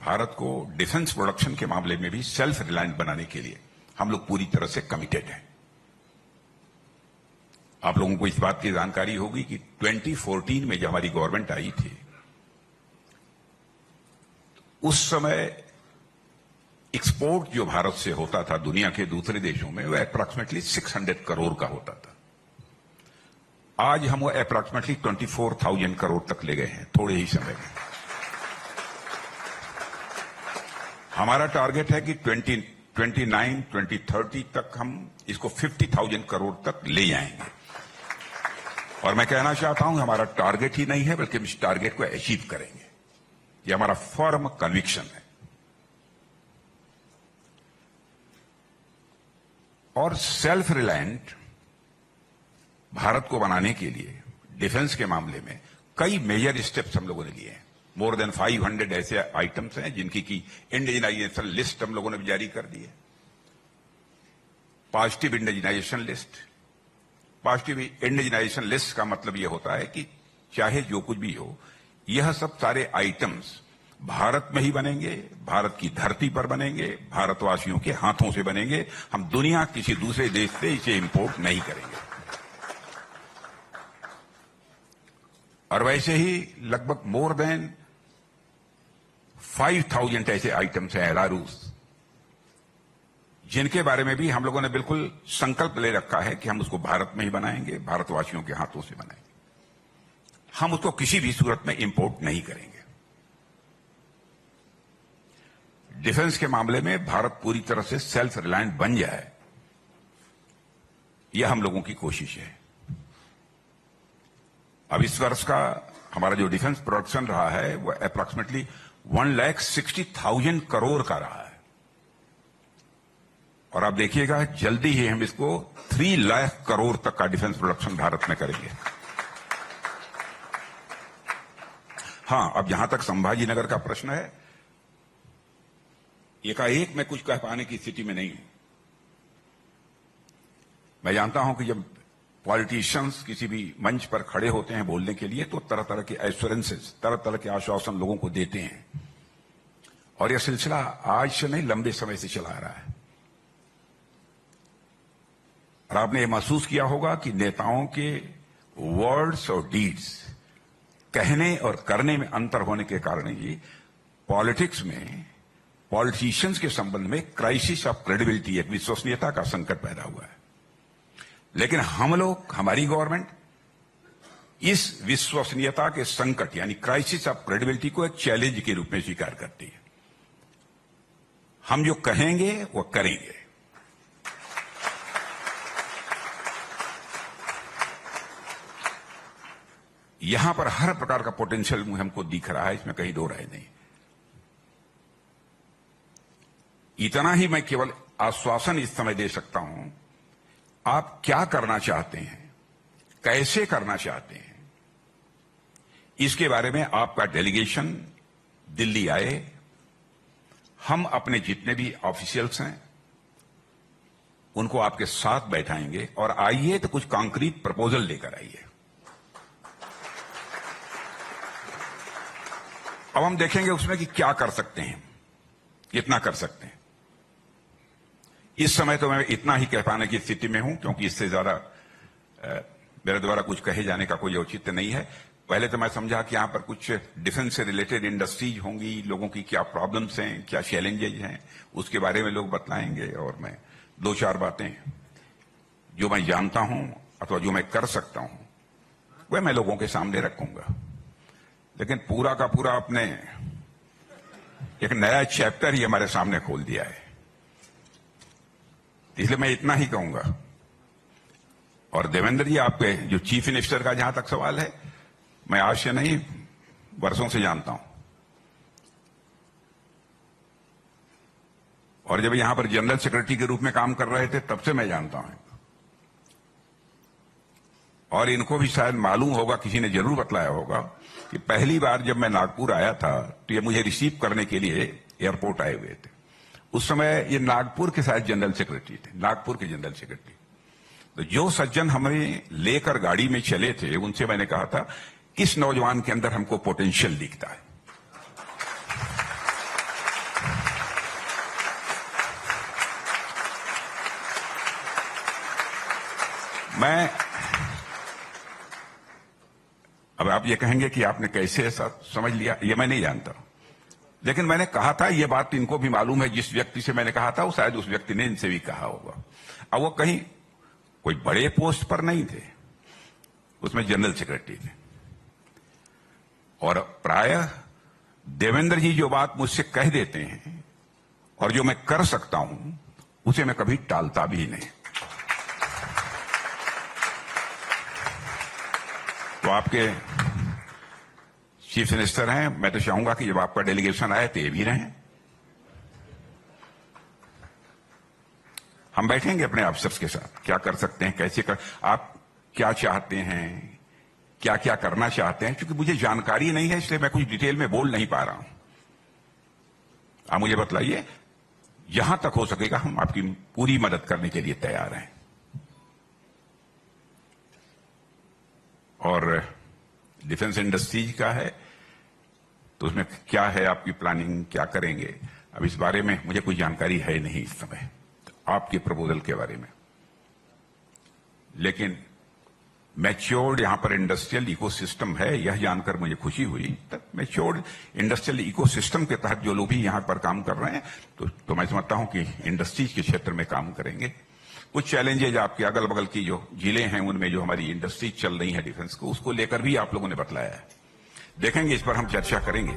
भारत को defence production के मामले में भी सेल्फ रिलायंट बनाने के लिए हम लोग पूरी तरह से कमिटेड हैं। आप लोगों को इस बात की जानकारी होगी कि 2014 में जब हमारी गवर्नमेंट आई थी, उस समय एक्सपोर्ट जो भारत से होता था दुनिया के दूसरे देशों में, वह अप्रॉक्सीमेटली 600 करोड़ का होता था। आज हम वो अप्रॉक्सीमेटली 24,000 करोड़ तक ले गए हैं थोड़े ही समय में। हमारा टारगेट है कि 2029-2030 तक हम इसको 50,000 करोड़ तक ले जाएंगे। और मैं कहना चाहता हूं, हमारा टारगेट ही नहीं है, बल्कि हम इस टारगेट को अचीव करेंगे। ये हमारा फर्म कन्विक्शन है। और सेल्फ रिलायंट भारत को बनाने के लिए डिफेंस के मामले में कई मेजर स्टेप्स हम लोगों ने लिए हैं। मोर देन 500 ऐसे आइटम्स हैं जिनकी की इंडिजिनाइजेशन लिस्ट हम लोगों ने भी जारी कर दी है। Positive indigenisation list. Positive indigenisation list का मतलब यह होता है कि चाहे जो कुछ भी हो, यह सब सारे आइटम्स भारत में ही बनेंगे, भारत की धरती पर बनेंगे, भारतवासियों के हाथों से बनेंगे। हम दुनिया किसी दूसरे देश से इसे इंपोर्ट नहीं करेंगे। और वैसे ही लगभग मोर देन 5,000 ऐसे आइटम्स हैं एलारूस, जिनके बारे में भी हम लोगों ने बिल्कुल संकल्प ले रखा है कि हम उसको भारत में ही बनाएंगे, भारतवासियों के हाथों से बनाएंगे। हम उसको किसी भी सूरत में इंपोर्ट नहीं करेंगे। डिफेंस के मामले में भारत पूरी तरह से सेल्फ रिलायंट बन जाए, यह हम लोगों की कोशिश है। अब इस वर्ष का हमारा जो डिफेंस प्रोडक्शन रहा है वह अप्रॉक्सीमेटली 1,60,000 करोड़ का रहा है। और आप देखिएगा जल्दी ही हम इसको 3 लाख करोड़ तक का डिफेंस प्रोडक्शन भारत में करेंगे। हां, अब जहां तक संभाजी नगर का प्रश्न है, एकाएक मैं कुछ कह पाने की स्थिति में नहीं हूं। मैं जानता हूं कि जब पॉलिटिशियंस किसी भी मंच पर खड़े होते हैं बोलने के लिए, तो तरह तरह के एश्योरेंसेस, तरह तरह के आश्वासन लोगों को देते हैं। और यह सिलसिला आज से नहीं, लंबे समय से चला आ रहा है। और आपने ये महसूस किया होगा कि नेताओं के वर्ड्स और डीड्स, कहने और करने में अंतर होने के कारण ही पॉलिटिक्स में पॉलिटिशियंस के संबंध में क्राइसिस ऑफ क्रेडिबिलिटी, एक विश्वसनीयता का संकट पैदा हुआ है। लेकिन हम लोग, हमारी गवर्नमेंट इस विश्वसनीयता के संकट यानी क्राइसिस ऑफ क्रेडिबिलिटी को एक चैलेंज के रूप में स्वीकार करती है। हम जो कहेंगे वो करेंगे। यहां पर हर प्रकार का पोटेंशियल हमको दिख रहा है, इसमें कहीं दो राय नहीं। इतना ही मैं केवल आश्वासन इस समय दे सकता हूं, आप क्या करना चाहते हैं, कैसे करना चाहते हैं, इसके बारे में आपका डेलीगेशन दिल्ली आए। हम अपने जितने भी ऑफिशियल्स हैं उनको आपके साथ बैठाएंगे और आइए तो कुछ कॉन्क्रीट प्रपोजल लेकर आइए। अब हम देखेंगे उसमें कि क्या कर सकते हैं, कितना कर सकते हैं। इस समय तो मैं इतना ही कह पाने की स्थिति में हूं, क्योंकि इससे ज्यादा मेरे द्वारा कुछ कहे जाने का कोई औचित्य नहीं है। पहले तो मैं समझा कि यहां पर कुछ डिफेंस से रिलेटेड इंडस्ट्रीज होंगी, लोगों की क्या प्रॉब्लम्स हैं, क्या चैलेंजेज हैं, उसके बारे में लोग बतलाएंगे। और मैं 2-4 बातें जो मैं जानता हूं अथवा जो मैं कर सकता हूं वह मैं लोगों के सामने रखूंगा। लेकिन पूरा का पूरा आपने एक नया चैप्टर ही हमारे सामने खोल दिया है, इसलिए मैं इतना ही कहूंगा। और देवेंद्र जी, आपके जो चीफ मिनिस्टर का जहां तक सवाल है, मैं आज से नहीं वर्षों से जानता हूं। और जब यहां पर जनरल सेक्रेटरी के रूप में काम कर रहे थे तब से मैं जानता हूं। और इनको भी शायद मालूम होगा, किसी ने जरूर बतलाया होगा कि पहली बार जब मैं नागपुर आया था तो ये मुझे रिसीव करने के लिए एयरपोर्ट आए हुए थे। उस समय ये नागपुर के शायद जनरल सेक्रेटरी थे, नागपुर के जनरल सेक्रेटरी। तो जो सज्जन हमें लेकर गाड़ी में चले थे उनसे मैंने कहा था, इस नौजवान के अंदर हमको पोटेंशियल दिखता है। मैं अब आप ये कहेंगे कि आपने कैसे ऐसा समझ लिया, ये मैं नहीं जानता, लेकिन मैंने कहा था, ये बात इनको भी मालूम है। जिस व्यक्ति से मैंने कहा था वो शायद उस व्यक्ति ने इनसे भी कहा होगा। अब वो कहीं कोई बड़े पोस्ट पर नहीं थे, उसमें जनरल सेक्रेटरी थे, और प्रायः देवेंद्र जी जो बात मुझसे कह देते हैं और जो मैं कर सकता हूं उसे मैं कभी टालता भी नहीं। तो आपके चीफ मिनिस्टर हैं, मैं तो चाहूंगा कि जब आपका डेलीगेशन आए तो ये भी रहें। हम बैठेंगे अपने अफसर्स के साथ, क्या कर सकते हैं, कैसे कर, आप क्या चाहते हैं, क्या क्या करना चाहते हैं, क्योंकि मुझे जानकारी नहीं है, इसलिए मैं कुछ डिटेल में बोल नहीं पा रहा हूं। आप मुझे बतलाइए, जहां तक हो सकेगा हम आपकी पूरी मदद करने के लिए तैयार हैं। और डिफेंस इंडस्ट्रीज का है तो उसमें क्या है आपकी प्लानिंग, क्या करेंगे, अब इस बारे में मुझे कोई जानकारी है नहीं इस समय, तो आपके प्रपोजल के बारे में। लेकिन मैच्योर्ड यहां पर इंडस्ट्रियल इकोसिस्टम है, यह जानकर मुझे खुशी हुई। तब मैच्योर्ड इंडस्ट्रियल इकोसिस्टम के तहत जो लोग भी यहां पर काम कर रहे हैं, तो मैं समझता हूं कि इंडस्ट्रीज के क्षेत्र में काम करेंगे। कुछ चैलेंजेज आपके अगल बगल की जो जिले हैं उनमें जो हमारी इंडस्ट्री चल रही है डिफेंस को, उसको लेकर भी आप लोगों ने बतलाया है। देखेंगे, इस पर हम चर्चा करेंगे।